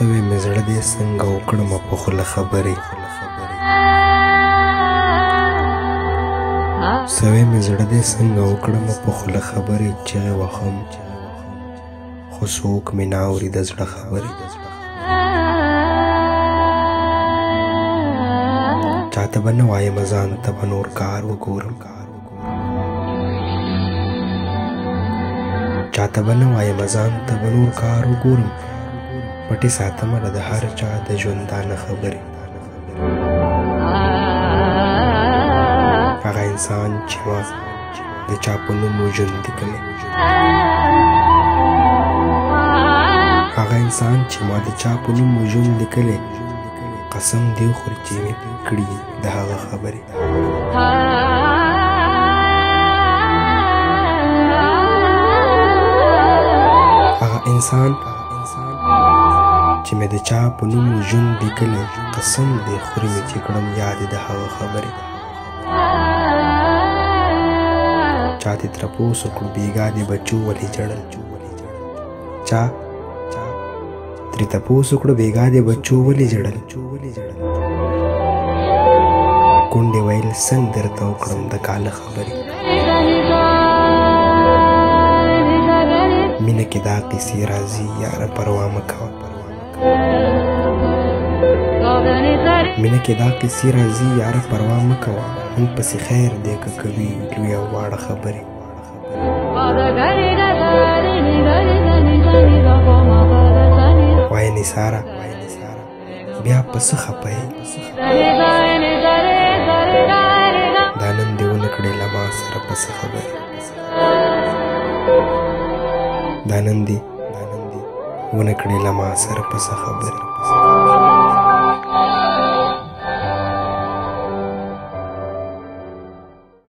سوی مې زړه دې څنګه وکړمه په خوله خبرې سوی مې زړه دې څنګه وکړمه په خوله خبرې چغې وهم خو څوک مې نه اوري د زړه خبرې چاته به نه وایم ځان ته به نور کار وګورم چاته به نه وایم ځان ته به نور کار وګورم پټې ساتمه د هر چا د ژوندانه خبرې هغه انسان چې ما د چا په نوم و ژوند لیکلی هغه انسان چې ما د چا په نوم و ژوند لیکلی قسم دې وخوري چې مې کړي د هغه خبرې هغه انسان چې مې د چا په نوم و ژوند لیکلی قسم دې خوري مې چې کړم یاد د هغه خبرې چا دې ترپوس وکړو بېګا دې بچو ولې ژړل چا ترې تپوس وکړو بېګا دې بچو ولې ژړل کونډې ویل څنګ درته وکړم د کاله خبرې مینه کې دا قیسې راځي یاره پروا مه کوه مینه کې دا قیسې راځي یاره پروا مه کوه موږ پسې خیر دی که کوي لویه واړه خبرې وایه نثاره بیا په څه خفه یې دا نن دې ونه کړې له ما سره په څه خبرې دا نن دې ونه کړې له ما سره په څه خبرې